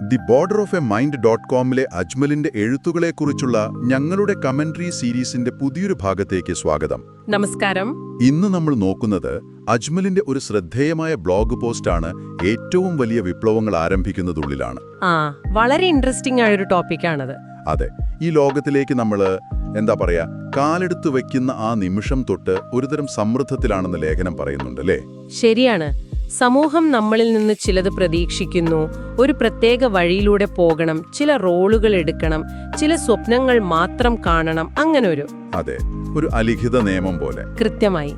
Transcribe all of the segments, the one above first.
The border of A മൈൻഡ്.കോമിലെ അജ്മലിന്റെ എഴുത്തുകളെക്കുറിച്ചുള്ള ഞങ്ങളുടെ commentary സീരീസിന്റെ പുതിയൊരു ഭാഗത്തേക്ക് സ്വാഗതം. നമസ്കാരം. ഇന്ന് നമ്മൾ നോക്കുന്നത് അജ്മലിന്റെ ഒരു ശ്രദ്ധേയമായ ബ്ലോഗ് പോസ്റ്റാണ്. ഏറ്റവും വലിയ വിപ്ലവങ്ങൾ ആരംഭിക്കുന്നതുള്ളിലാണ്. വളരെ ഇൻട്രസ്റ്റിംഗ് ആയൊരു ടോപ്പിക്കാണത്. അതെ, ഈ ലോകത്തിലേക്ക് നമ്മൾ കാലെടുത്തു വയ്ക്കുന്ന ആ നിമിഷം തൊട്ട് ഒരുതരം സമൃദ്ധത്തിലാണെന്ന് ലേഖനം പറയുന്നുണ്ടല്ലേ? ശരിയാണ്. സമൂഹം നമ്മളിൽ നിന്ന് ചിലത് പ്രതീക്ഷിക്കുന്നു. ഒരു പ്രത്യേക വഴിയിലൂടെ പോകണം, ചില റോളുകൾ എടുക്കണം, ചില സ്വപ്നങ്ങൾ മാത്രം കാണണം, അങ്ങനെ അതെ, ഒരു അലിഖിത നിയമം പോലെ. കൃത്യമായി.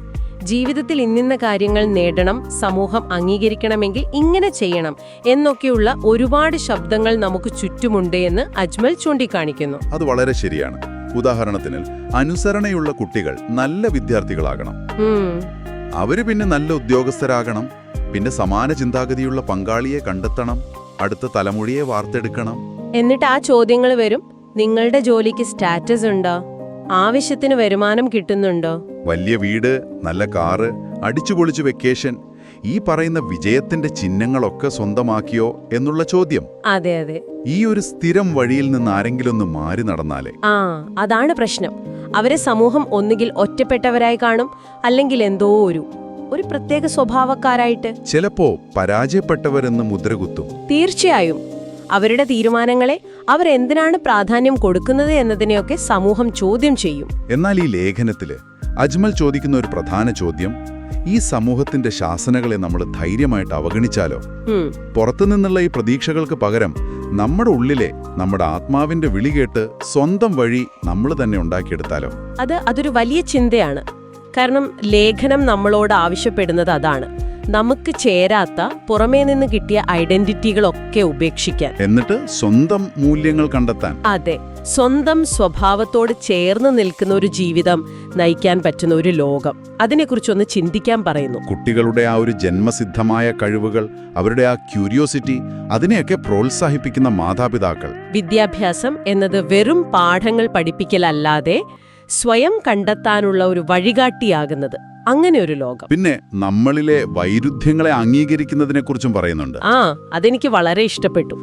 ജീവിതത്തിൽ ഇന്നിന്ന കാര്യങ്ങൾ നേടണം, സമൂഹം അംഗീകരിക്കണമെങ്കിൽ ഇങ്ങനെ ചെയ്യണം എന്നൊക്കെയുള്ള ഒരുപാട് ശബ്ദങ്ങൾ നമുക്ക് ചുറ്റുമുണ്ട് എന്ന് അജ്മൽ ചൂണ്ടിക്കാണിക്കുന്നു. അത് വളരെ ശരിയാണ്. ഉദാഹരണത്തിന്, അനുസരണയുള്ള കുട്ടികൾ നല്ല വിദ്യാർത്ഥികളാകണം, അവര് പിന്നെ നല്ല ഉദ്യോഗസ്ഥരാകണം, പിന്നെ സമാന ചിന്താഗതിയുള്ള പങ്കാളിയെ കണ്ടെത്തണം, അടുത്ത തലമുറയെ വാർത്തെടുക്കണം. എന്നിട്ട് ആ ചോദ്യങ്ങൾ വരും. നിങ്ങളുടെ ജോലിക്ക് സ്റ്റാറ്റസ് ഉണ്ടോ? ആവശ്യത്തിന് വരുമാനം കിട്ടുന്നുണ്ടോ? വലിയ വീട്, നല്ല കാറ്, അടിച്ചുപൊളിച്ചു വെക്കേഷൻ, ഈ പറയുന്ന വിജയത്തിന്റെ ചിഹ്നങ്ങളൊക്കെ സ്വന്തമാക്കിയോ എന്നുള്ള ചോദ്യം. അതെ അതെ. ഈ ഒരു സ്ഥിരം വഴിയിൽ നിന്ന് ആരെങ്കിലും ഒന്ന് മാറി നടന്നാലേ. അതാണ് പ്രശ്നം. അവരെ സമൂഹം ഒന്നുകിൽ ഒറ്റപ്പെട്ടവരായി കാണും, അല്ലെങ്കിൽ എന്തോ ഒരു പ്രത്യേക സ്വഭാവക്കാരായിട്ട്, ചിലപ്പോ പരാജയപ്പെട്ടവരെന്ന് മുദ്രകുത്തും. തീർച്ചയായും. അവരുടെ തീരുമാനങ്ങളെ അവരെന്തിനാണ് പ്രാധാന്യം കൊടുക്കുന്നത് എന്നതിനെയൊക്കെ സമൂഹം ചോദ്യം ചെയ്യും. എന്നാൽ ഈ ലേഖനത്തില് അജ്മൽ ചോദിക്കുന്ന ഒരു പ്രധാന ചോദ്യം, ഈ സമൂഹത്തിന്റെ ശാസനകളെ നമ്മൾ ധൈര്യമായിട്ട് അവഗണിച്ചാലോ? പുറത്തുനിന്നുള്ള ഈ പ്രതീക്ഷകൾക്ക് പകരം നമ്മുടെ ഉള്ളിലെ, നമ്മുടെ ആത്മാവിന്റെ വിളി കേട്ട് സ്വന്തം വഴി നമ്മൾ തന്നെ ഉണ്ടാക്കിയെടുത്താലോ? അതൊരു വലിയ ചിന്തയാണ്. കാരണം ലേഖനം നമ്മളോട് ആവശ്യപ്പെടുന്നത് അതാണ്. നമുക്ക് ചേരാത്ത, പുറമേ നിന്ന് കിട്ടിയ ഐഡന്റിറ്റികളൊക്കെ ഉപേക്ഷിക്കാൻ, എന്നിട്ട് സ്വന്തം മൂല്യങ്ങൾ കണ്ടെത്താൻ. അതെ, സ്വന്തം സ്വഭാവത്തോട് ചേർന്ന് നിൽക്കുന്ന ഒരു ജീവിതം നയിക്കാൻ പറ്റുന്ന ഒരു ലോകം, അതിനെക്കുറിച്ചൊന്ന് ചിന്തിക്കാൻ പറയുന്നു. കുട്ടികളുടെ ആ ഒരു ജന്മസിദ്ധമായ കഴിവുകൾ, അവരുടെ ആ ക്യൂരിയോസിറ്റി, അതിനെയൊക്കെ പ്രോത്സാഹിപ്പിക്കുന്ന മാതാപിതാക്കൾ. വിദ്യാഭ്യാസം എന്നത് വെറും പാഠങ്ങൾ പഠിപ്പിക്കലല്ലാതെ സ്വയം കണ്ടെത്താനുള്ള ഒരു വഴികാട്ടിയാകുന്നത്, അങ്ങനെ ഒരു ലോകം. പിന്നെ നമ്മളിലെ വൈരുദ്ധ്യങ്ങളെ അംഗീകരിക്കുന്നതിനെക്കുറിച്ചും പറയുന്നുണ്ട്. അതെനിക്ക് വളരെ ഇഷ്ടപ്പെട്ടു.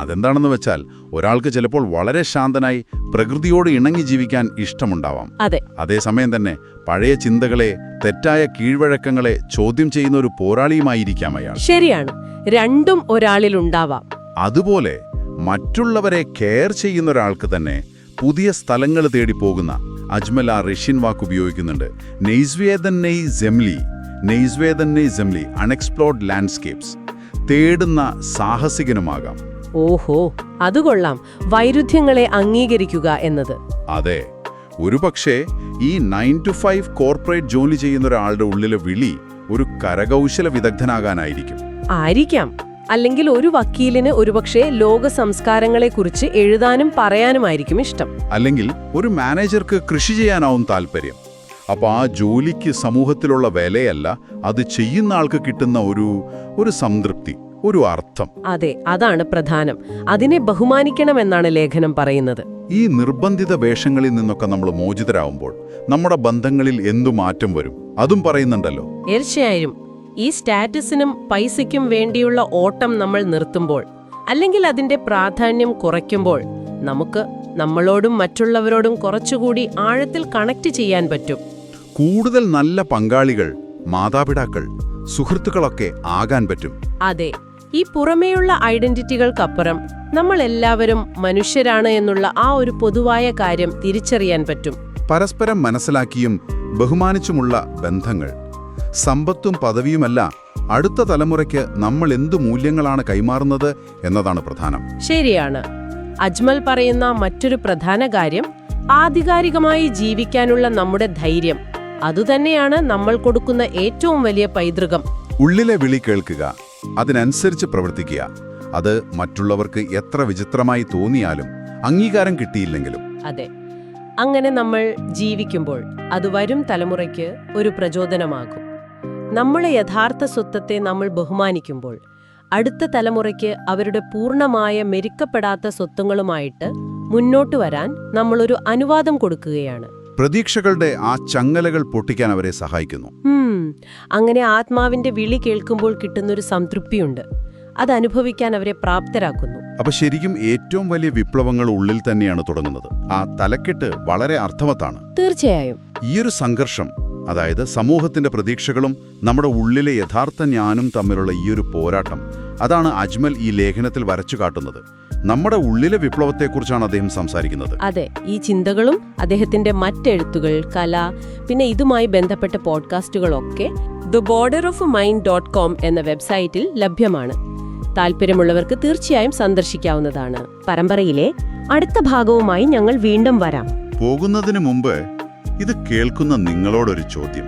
അതെന്താണെന്ന് വെച്ചാൽ, ഒരാൾക്ക് ചിലപ്പോൾ വളരെ ശാന്തനായി പ്രകൃതിയോട് ഇണങ്ങി ജീവിക്കാൻ ഇഷ്ടമുണ്ടാവാം. അതെ. അതേസമയം തന്നെ പഴയ ചിന്തകളെ, തെറ്റായ കീഴ്വഴക്കങ്ങളെ ചോദ്യം ചെയ്യുന്ന ഒരു പോരാളിയുമായിരിക്കാം അയാൾ. ശരിയാണ്, രണ്ടും ഒരാളിലുണ്ടാവാം. അതുപോലെ മറ്റുള്ളവരെ കെയർ ചെയ്യുന്ന ഒരാൾക്ക് തന്നെ പുതിയ സ്ഥലങ്ങൾ തേടി പോകുന്ന, അജ്മൽ ആ റഷ്യൻ വാക്ക് ഉപയോഗിക്കുന്നുണ്ട്, നെയ്സ്വേദന്നൈ സെംലി, അൺഎക്സ്പ്ലോർഡ് ലാൻഡ്സ്കേപ്സ്, തേടുന്ന സാഹസികനുമാകാം. ഓഹോ, അതുകൊള്ളാം. വൈരുദ്ധ്യങ്ങളെ അംഗീകരിക്കുക എന്നത്. അതെ, ഒരുപക്ഷേ ഈ 9 to 5 കോർപ്പറേറ്റ് ജോലി ചെയ്യുന്ന ഒരാളുടെ ഉള്ളിലെ വിളി ഒരു കരകൗശല വിദഗ്ധനാകാനായിരിക്കും. ആയിരിക്കാം. അല്ലെങ്കിൽ ഒരു വക്കീലിന് ഒരുപക്ഷെ ലോക സംസ്കാരങ്ങളെക്കുറിച്ച് എഴുതാനും പറയാനുമായിരിക്കും ഇഷ്ടം. അല്ലെങ്കിൽ ഒരു മാനേജർക്ക് കൃഷി ചെയ്യാനാവും താല്പര്യം. അപ്പൊ ആ ജോലിക്ക് സമൂഹത്തിലുള്ള വിലയല്ല, അത് ചെയ്യുന്ന ആൾക്ക് കിട്ടുന്ന ഒരു സംതൃപ്തി, ഒരു അർത്ഥം. അതെ, അതാണ് പ്രധാനം. അതിനെ ബഹുമാനിക്കണമെന്നാണ് ലേഖനം പറയുന്നത്. ഈ നിർബന്ധിത വേഷങ്ങളിൽ നിന്നൊക്കെ നമ്മൾ മോചിതരാകുമ്പോൾ നമ്മുടെ ബന്ധങ്ങളിൽ എന്തു മാറ്റം വരും, അതും പറയുന്നുണ്ടല്ലോ. തീർച്ചയായും. ഈ സ്റ്റാറ്റസിനും പൈസയ്ക്കും വേണ്ടിയുള്ള ഓട്ടം നമ്മൾ നിർത്തുമ്പോൾ, അല്ലെങ്കിൽ അതിന്റെ പ്രാധാന്യം കുറയ്ക്കുമ്പോൾ, നമുക്ക് നമ്മളോടും മറ്റുള്ളവരോടും കുറച്ചുകൂടി ആഴത്തിൽ കണക്ട് ചെയ്യാൻ പറ്റും. കൂടുതൽ നല്ല പങ്കാളികൾ, മാതാപിതാക്കൾ, സുഹൃത്തുക്കളൊക്കെ ആകാൻ പറ്റും. അതെ, ഈ പുറമേയുള്ള ഐഡന്റിറ്റികൾക്കപ്പുറം നമ്മൾ എല്ലാവരും മനുഷ്യരാണ് എന്നുള്ള ആ ഒരു പൊതുവായ കാര്യം തിരിച്ചറിയാൻ പറ്റും. പരസ്പരം മനസ്സിലാക്കിയും ബഹുമാനിച്ചുമുള്ള ബന്ധങ്ങൾ. സമ്പത്തും പദവിയുമല്ല, അടുത്ത തലമുറയ്ക്ക് നമ്മൾ എന്തു മൂല്യങ്ങളാണ് കൈമാറുന്നത് എന്നതാണ് പ്രധാനം. ശരിയാണ്. അജ്മൽ പറയുന്ന മറ്റൊരു പ്രധാന കാര്യം, ആധികാരികമായി ജീവിക്കാനുള്ള നമ്മുടെ ധൈര്യം. അതുതന്നെയാണ് നമ്മൾ കൊടുക്കുന്ന ഏറ്റവും വലിയ പൈതൃകം. ഉള്ളിലെ വിളി കേൾക്കുക, അതിനനുസരിച്ച് പ്രവർത്തിക്കുക. അത് മറ്റുള്ളവർക്ക് എത്ര വിചിത്രമായി തോന്നിയാലും, അംഗീകാരം കിട്ടിയില്ലെങ്കിലും. അതെ, അങ്ങനെ നമ്മൾ ജീവിക്കുമ്പോൾ അത് വരും തലമുറയ്ക്ക് ഒരു പ്രചോദനമാകും. നമ്മളെ യഥാർത്ഥ സ്വത്വത്തെ നമ്മൾ ബഹുമാനിക്കുമ്പോൾ അടുത്ത തലമുറയ്ക്ക് അവരുടെ പൂർണ്ണമായ മെരുക്കപ്പെടാത്ത സ്വത്വങ്ങളുമായിട്ട് മുന്നോട്ട് വരാൻ നമ്മളൊരു അനുവാദം കൊടുക്കുകയാണ്. പ്രതീക്ഷകളുടെ ആ ചങ്ങലകൾ പൊട്ടിക്കാൻ അവരെ സഹായിക്കുന്നു. അങ്ങനെ ആത്മാവിന്റെ വിളി കേൾക്കുമ്പോൾ കിട്ടുന്നൊരു സംതൃപ്തിയുണ്ട്. അത് അനുഭവിക്കാൻ അവരെ പ്രാപ്തരാക്കുന്നു. അപ്പൊ ശരിക്കും ഏറ്റവും വലിയ വിപ്ലവങ്ങൾ ഉള്ളിൽ തന്നെയാണ് തുടങ്ങുന്നത്. ആ തലക്കെട്ട് വളരെ അർത്ഥവത്താണ്. തീർച്ചയായും. ഈയൊരു സംഘർഷം, അതായത് സമൂഹത്തിന്റെ പ്രതീക്ഷകളും നമ്മുടെ ഉള്ളിലെ യഥാർത്ഥ ഞാനും തമ്മിലുള്ള ഈയൊരു പോരാട്ടം, അതാണ് അജ്മൽ ഈ ലേഖനത്തിൽ വരച്ചു കാട്ടുന്നത്. നമ്മുടെ ഉള്ളിലെ വിപ്ലവത്തെക്കുറിച്ചാണ് അദ്ദേഹം സംസാരിക്കുന്നത്. അതെ, ഈ ചിന്തകളും അദ്ദേഹത്തിന്റെ മറ്റെഴുത്തുകൾ, കല, പിന്നെ ഇതുമായി ബന്ധപ്പെട്ട പോഡ്കാസ്റ്റുകളൊക്കെ theborderofmind.com എന്ന വെബ്സൈറ്റിൽ ലഭ്യമാണ്. താല്പര്യമുള്ളവർക്ക് തീർച്ചയായും സന്ദർശിക്കാവുന്നതാണ്. പരമ്പരയിലെ അടുത്ത ഭാഗവുമായി ഞങ്ങൾ വീണ്ടും വരാം. പോകുന്നതിന് മുമ്പ് ഇത് കേൾക്കുന്ന നിങ്ങളോടൊരു ചോദ്യം.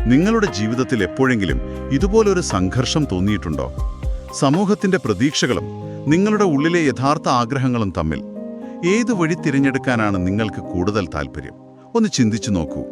നിങ്ങളുടെ ജീവിതത്തിൽ എപ്പോഴെങ്കിലും ഇതുപോലൊരു സംഘർഷം തോന്നിയിട്ടുണ്ടോ? സമൂഹത്തിന്റെ പ്രതീക്ഷകളും നിങ്ങളുടെ ഉള്ളിലെ യഥാർത്ഥ ആഗ്രഹങ്ങളും തമ്മിൽ ഏതു വഴി തിരഞ്ഞെടുക്കാനാണ് നിങ്ങൾക്ക് കൂടുതൽ താല്പര്യം? ഒന്ന് ചിന്തിച്ചു നോക്കൂ.